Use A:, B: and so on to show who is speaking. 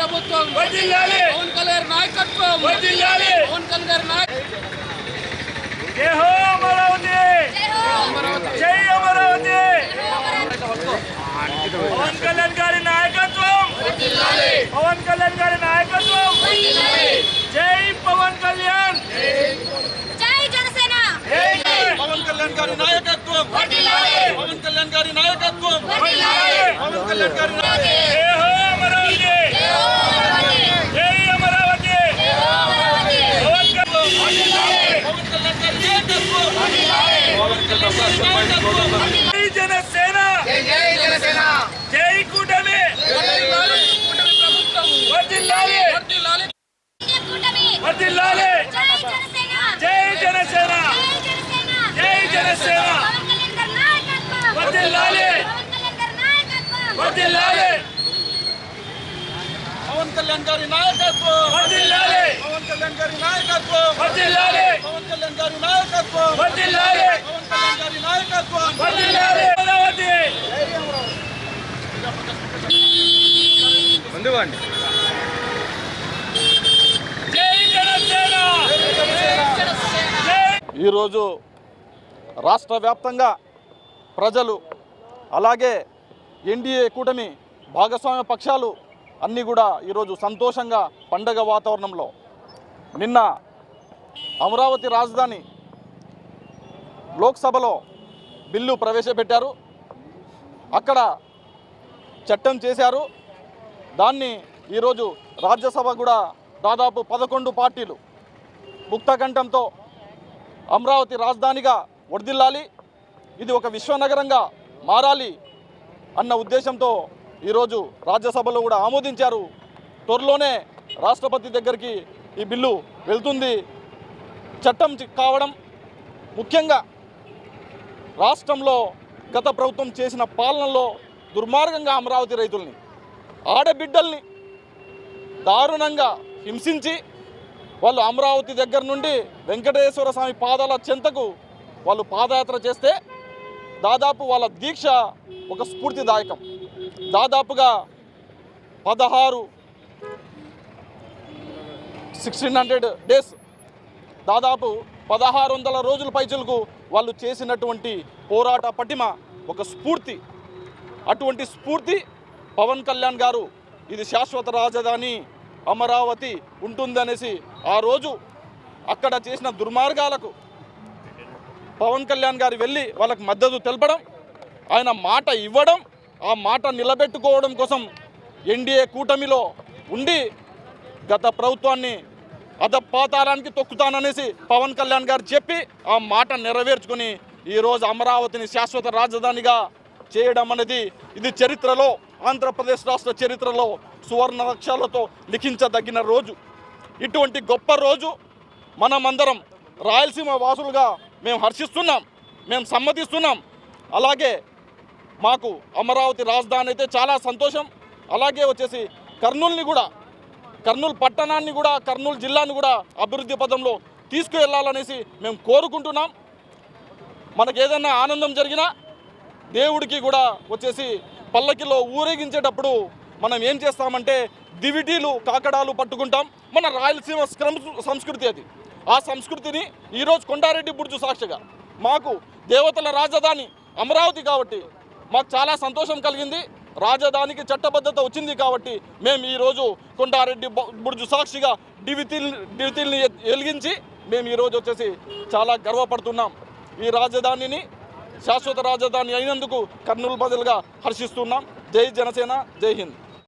A: ప్రభుత్వం వర్ధిల్లాలి, పవన్ కళ్యాణ్ నాయకత్వం వర్ధిల్లాలి, పవన్ కళ్యాణ్
B: జై హో అమరావతి, జై అమరావతి, పవన్ కళ్యాణ్ గారి నాయకత్వం వర్ధిల్లాలి, పవన్ కళ్యాణ్ గారి నాయకత్వం వర్ధిల్లాలి, జై పవన్ కళ్యాణ్,
C: జై జనసేన,
A: పవన్ కళ్యాణ్ గారి నాయకత్వం
C: వర్ధిల్లాలి,
A: పవన్ కళ్యాణ్ గారి నాయకత్వం
C: వర్ధిల్లాలి,
A: పవన్ కళ్యాణ్ గారి
B: జై హో అమరావతి,
C: జై హో అమరావతి,
B: జై అమరావతి,
C: జై హో అమరావతి,
B: పవన్ కళ్యాణ్
C: వర్ధిల్లాలి,
A: పవన్ కళ్యాణ్ గారి నాయకత్వం
C: వర్ధిల్లాలి,
A: పవన్ కళ్యాణ్ గారి నాయకత్వం
B: జై జనసేన,
A: జై జనసేన
B: జై కూటమి
A: వర్ధిల్లాలి, కూటమి ప్రభుత్వం
B: వర్ధిల్లాలి,
A: వర్ధిల్లాలి,
C: కూటమి,
B: వర్ధిల్లాలి,
C: జై జనసేన,
B: జై జనసేన,
C: జై జనసేన,
B: జై జనసేన,
C: పవన్ కళ్యాణ్ గారి నాయకత్వం
B: వర్ధిల్లాలి,
C: పవన్ కళ్యాణ్ గారి నాయకత్వం
B: వర్ధిల్లాలి,
A: పవన్ కళ్యాణ్ గారి నాయకత్వం
B: వర్ధిల్లాలి,
A: పవన్ కళ్యాణ్ గారి నాయకత్వం
B: వర్ధిల్లాలి,
A: పవన్ కళ్యాణ్ గారి నాయకత్వం
B: వర్ధిల్లాలి,
A: పవన్ కళ్యాణ్ గారి నాయకత్వం
B: వర్ధిల్లాలి, అమరావతి.
A: ముందువాండి
B: జై జనసేన, జై.
D: ఈరోజు రాష్ట్ర వ్యాప్తంగా ప్రజలు అలాగే ఎన్డీఏ కూటమి భాగస్వామ్య పక్షాలు అన్నీ కూడా ఈరోజు సంతోషంగా పండగ వాతావరణంలో నిన్న అమరావతి రాజధాని లోక్సభలో బిల్లు ప్రవేశపెట్టారు. అక్కడ చట్టం చేశారు. దాన్ని ఈరోజు రాజ్యసభ కూడా దాదాపు 11 పార్టీలు ముక్తకంఠంతో అమరావతి రాజధానిగా వర్ధిల్లాలి, ఇది ఒక విశ్వనగరంగా మారాలి అన్న ఉద్దేశంతో ఈరోజు రాజ్యసభలో కూడా ఆమోదించారు. త్వరలోనే రాష్ట్రపతి దగ్గరికి ఈ బిల్లు వెళ్తుంది. చట్టం కావడం ముఖ్యంగా రాష్ట్రంలో గత ప్రభుత్వం చేసిన పాలనలో దుర్మార్గంగా అమరావతి రైతుల్ని, ఆడబిడ్డల్ని దారుణంగా హింసించి వాళ్ళు అమరావతి దగ్గర నుండి వెంకటేశ్వర స్వామి పాదాల చెంతకు వాళ్ళు పాదయాత్ర చేస్తే దాదాపు వాళ్ళ దీక్ష ఒక స్ఫూర్తిదాయకం. దాదాపుగా 1600 డేస్, దాదాపు 1600 రోజుల పైచులకు వాళ్ళు చేసినటువంటి పోరాట పటిమ ఒక స్ఫూర్తి. అటువంటి స్ఫూర్తి పవన్ కళ్యాణ్ గారు ఇది శాశ్వత రాజధాని అమరావతి ఉంటుందనేసి ఆ రోజు అక్కడ చేసిన దుర్మార్గాలకు పవన్ కళ్యాణ్ గారు వెళ్ళి వాళ్ళకి మద్దతు తెలపడం, ఆయన మాట ఇవ్వడం, ఆ మాట నిలబెట్టుకోవడం కోసం ఎన్డీఏ కూటమిలో ఉండి గత ప్రభుత్వాన్ని అధపాతాళానికి తొక్కుతాననేసి పవన్ కళ్యాణ్ గారు చెప్పి ఆ మాట నెరవేర్చుకొని ఈరోజు అమరావతిని శాశ్వత రాజధానిగా చేయడం అనేది ఇది చరిత్రలో, ఆంధ్రప్రదేశ్ రాష్ట్ర చరిత్రలో సువర్ణ అక్షరాలతో లిఖించదగిన రోజు. ఇటువంటి గొప్ప రోజు మనమందరం రాయలసీమ వాసులుగా మేము హర్షిస్తున్నాం, మేము సమ్మతిస్తున్నాం. అలాగే మాకు అమరావతి రాజధాని అయితే చాలా సంతోషం. అలాగే వచ్చేసి కర్నూలు పట్టణాన్ని కూడా, కర్నూలు జిల్లాని కూడా అభివృద్ధి పదంలో తీసుకువెళ్ళాలనేసి మేము కోరుకుంటున్నాం. మనకు ఏదైనా ఆనందం జరిగినా దేవుడికి కూడా వచ్చేసి పల్లకిలో ఊరేగించేటప్పుడు మనం ఏం చేస్తామంటే దివిటీలు, కాకడాలు పట్టుకుంటాం. మన రాయలసీమ సంస్కృతి అది. ఆ సంస్కృతిని ఈరోజు కొండారెడ్డి బుర్జు సాక్షిగా మాకు దేవతల రాజధాని అమరావతి కాబట్టి మాకు చాలా సంతోషం కలిగింది. రాజధానికి చట్టబద్ధత వచ్చింది కాబట్టి మేము ఈరోజు కొండారెడ్డి బుర్జు సాక్షిగా డివిటీల్ని వెలిగించి మేము ఈరోజు వచ్చేసి చాలా గర్వపడుతున్నాం. ఈ రాజధానిని శాశ్వత రాజధాని అయినందుకు కర్నూలు బదులుగా హర్షిస్తున్నాం. జై జనసేన, జై హింద్.